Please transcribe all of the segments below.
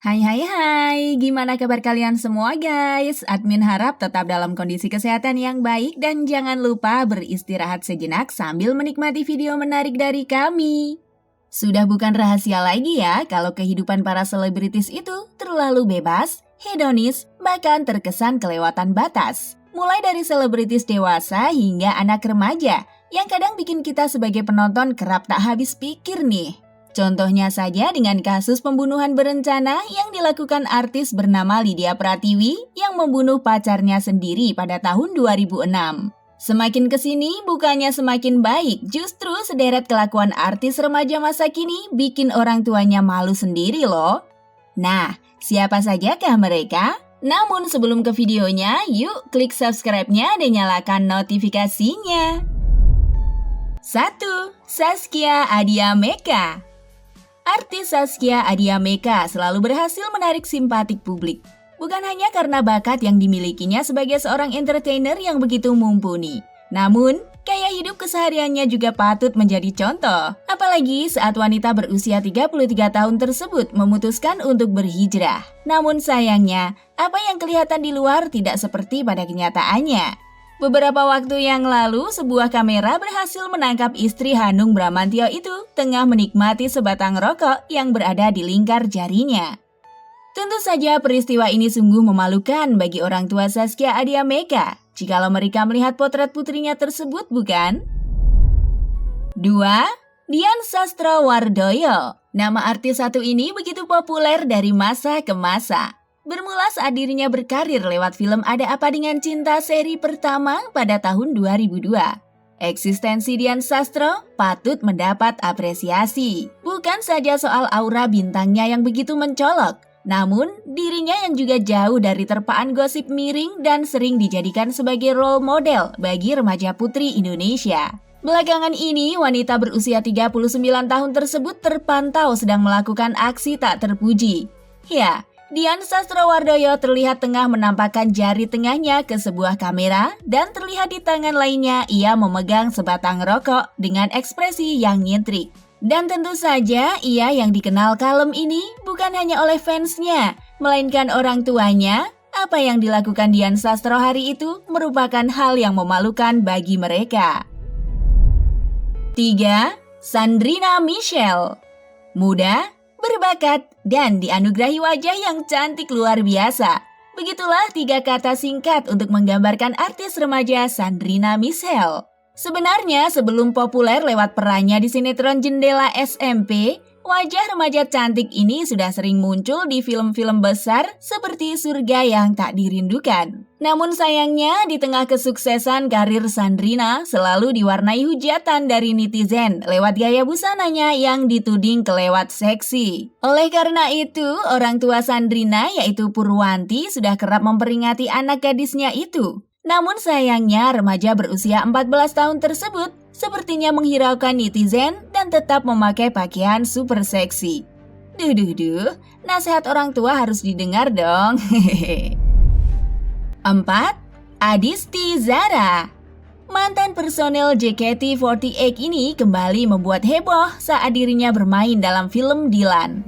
Hai hai hai, gimana kabar kalian semua guys? Admin harap tetap dalam kondisi kesehatan yang baik dan jangan lupa beristirahat sejenak sambil menikmati video menarik dari kami. Sudah bukan rahasia lagi ya kalau kehidupan para selebritis itu terlalu bebas, hedonis, bahkan terkesan kelewatan batas. Mulai dari selebritis dewasa hingga anak remaja yang kadang bikin kita sebagai penonton kerap tak habis pikir nih. Contohnya saja dengan kasus pembunuhan berencana yang dilakukan artis bernama Lydia Pratiwi yang membunuh pacarnya sendiri pada tahun 2006. Semakin kesini bukannya semakin baik, justru sederet kelakuan artis remaja masa kini bikin orang tuanya malu sendiri loh. Nah, siapa sajakah mereka? Namun sebelum ke videonya, yuk klik subscribe-nya dan nyalakan notifikasinya. 1. Zaskia Adya Meka. Artis Zaskia Adya Meka selalu berhasil menarik simpatik publik. Bukan hanya karena bakat yang dimilikinya sebagai seorang entertainer yang begitu mumpuni. Namun, gaya hidup kesehariannya juga patut menjadi contoh. Apalagi saat wanita berusia 33 tahun tersebut memutuskan untuk berhijrah. Namun sayangnya, apa yang kelihatan di luar tidak seperti pada kenyataannya. Beberapa waktu yang lalu, sebuah kamera berhasil menangkap istri Hanung Bramantyo itu tengah menikmati sebatang rokok yang berada di lingkar jarinya. Tentu saja peristiwa ini sungguh memalukan bagi orang tua Zaskia Adya Meka jikalau mereka melihat potret putrinya tersebut, bukan? 2. Dian Sastrowardoyo. Nama artis satu ini begitu populer dari masa ke masa. Bermula saat dirinya berkarir lewat film Ada Apa Dengan Cinta seri pertama pada tahun 2002. Eksistensi Dian Sastro patut mendapat apresiasi. Bukan saja soal aura bintangnya yang begitu mencolok, namun dirinya yang juga jauh dari terpaan gosip miring dan sering dijadikan sebagai role model bagi remaja putri Indonesia. Belakangan ini, wanita berusia 39 tahun tersebut terpantau sedang melakukan aksi tak terpuji. Ya, Dian Sastrowardoyo terlihat tengah menampakkan jari tengahnya ke sebuah kamera dan terlihat di tangan lainnya ia memegang sebatang rokok dengan ekspresi yang nyentrik. Dan tentu saja ia yang dikenal kalem ini bukan hanya oleh fansnya, melainkan orang tuanya. Apa yang dilakukan Dian Sastro hari itu merupakan hal yang memalukan bagi mereka. 3. Sandrina Michelle. Muda, berbakat, dan dianugerahi wajah yang cantik luar biasa. Begitulah 3 kata singkat untuk menggambarkan artis remaja Sandrina Michelle. Sebenarnya sebelum populer lewat perannya di sinetron Jendela SMP, wajah remaja cantik ini sudah sering muncul di film-film besar seperti Surga Yang Tak Dirindukan. Namun sayangnya di tengah kesuksesan karir Sandrina selalu diwarnai hujatan dari netizen lewat gaya busananya yang dituding kelewat seksi. Oleh karena itu, orang tua Sandrina yaitu Purwanti sudah kerap memperingati anak gadisnya itu. Namun sayangnya remaja berusia 14 tahun tersebut sepertinya menghiraukan netizen dan tetap memakai pakaian super seksi. Duh, nasihat orang tua harus didengar dong. 4. Adisti Zara. Mantan personel JKT48 ini kembali membuat heboh saat dirinya bermain dalam film Dilan.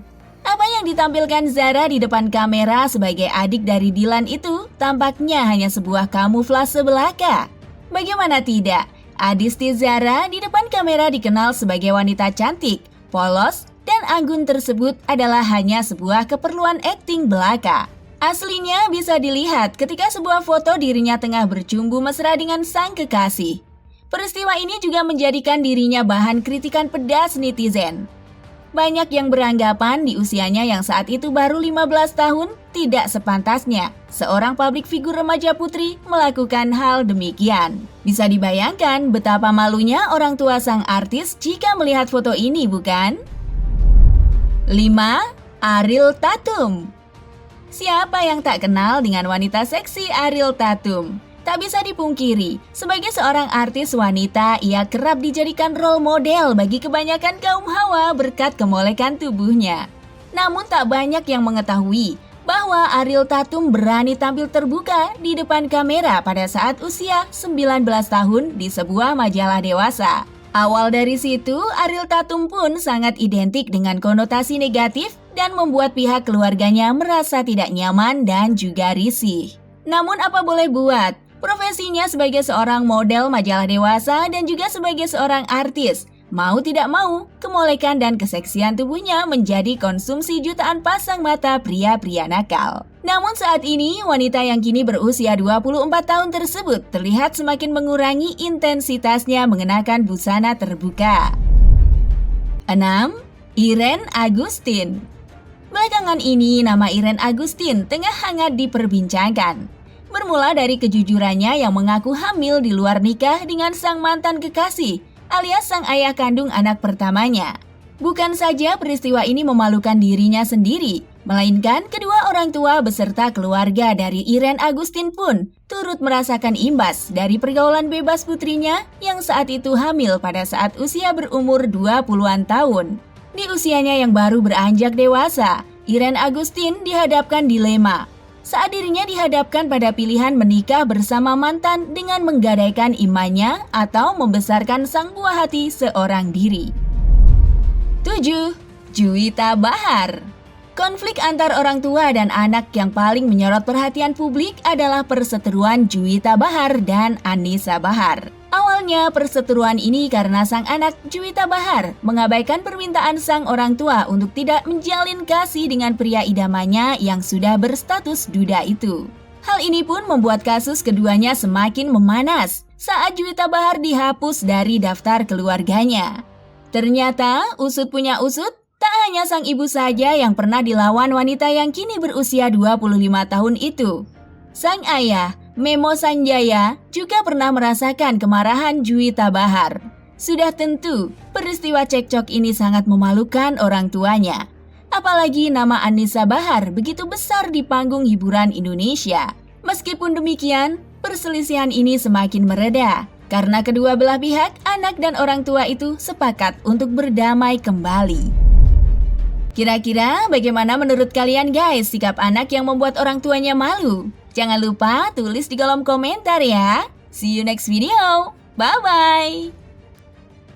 Apa yang ditampilkan Zara di depan kamera sebagai adik dari Dilan itu tampaknya hanya sebuah kamuflase belaka. Bagaimana tidak, Adisti Zara di depan kamera dikenal sebagai wanita cantik, polos, dan anggun tersebut adalah hanya sebuah keperluan akting belaka. Aslinya bisa dilihat ketika sebuah foto dirinya tengah bercumbu mesra dengan sang kekasih. Peristiwa ini juga menjadikan dirinya bahan kritikan pedas netizen. Banyak yang beranggapan di usianya yang saat itu baru 15 tahun, tidak sepantasnya seorang publik figur remaja putri melakukan hal demikian. Bisa dibayangkan betapa malunya orang tua sang artis jika melihat foto ini, bukan? 5. Ariel Tatum. Siapa yang tak kenal dengan wanita seksi Ariel Tatum? Tak bisa dipungkiri, sebagai seorang artis wanita, ia kerap dijadikan role model bagi kebanyakan kaum hawa berkat kemolekan tubuhnya. Namun tak banyak yang mengetahui bahwa Ariel Tatum berani tampil terbuka di depan kamera pada saat usia 19 tahun di sebuah majalah dewasa. Awal dari situ, Ariel Tatum pun sangat identik dengan konotasi negatif dan membuat pihak keluarganya merasa tidak nyaman dan juga risih. Namun apa boleh buat, profesinya sebagai seorang model majalah dewasa dan juga sebagai seorang artis, mau tidak mau, kemolekan dan keseksian tubuhnya menjadi konsumsi jutaan pasang mata pria-pria nakal. Namun saat ini, wanita yang kini berusia 24 tahun tersebut terlihat semakin mengurangi intensitasnya mengenakan busana terbuka. 6. Irene Agustin. Belakangan ini, nama Irene Agustin tengah hangat diperbincangkan. Bermula dari kejujurannya yang mengaku hamil di luar nikah dengan sang mantan kekasih, alias sang ayah kandung anak pertamanya. Bukan saja peristiwa ini memalukan dirinya sendiri, melainkan kedua orang tua beserta keluarga dari Irene Agustin pun turut merasakan imbas dari pergaulan bebas putrinya yang saat itu hamil pada saat usia berumur 20-an tahun. Di usianya yang baru beranjak dewasa, Irene Agustin dihadapkan dilema saat dirinya dihadapkan pada pilihan menikah bersama mantan dengan menggadaikan imannya atau membesarkan sang buah hati seorang diri. 7. Juwita Bahar. Konflik antar orang tua dan anak yang paling menyorot perhatian publik adalah perseteruan Juwita Bahar dan Anissa Bahar. Awalnya perseteruan ini karena sang anak Juwita Bahar mengabaikan permintaan sang orang tua untuk tidak menjalin kasih dengan pria idamannya yang sudah berstatus duda itu. Hal ini pun membuat kasus keduanya semakin memanas saat Juwita Bahar dihapus dari daftar keluarganya. Ternyata usut punya usut, tak hanya sang ibu saja yang pernah dilawan wanita yang kini berusia 25 tahun itu. Sang ayah, Memo Sanjaya, juga pernah merasakan kemarahan Juwita Bahar. Sudah tentu, peristiwa cekcok ini sangat memalukan orang tuanya. Apalagi nama Anissa Bahar begitu besar di panggung hiburan Indonesia. Meskipun demikian, perselisihan ini semakin mereda karena kedua belah pihak, anak dan orang tua itu sepakat untuk berdamai kembali. Kira-kira bagaimana menurut kalian guys sikap anak yang membuat orang tuanya malu? Jangan lupa tulis di kolom komentar ya. See you next video. Bye-bye.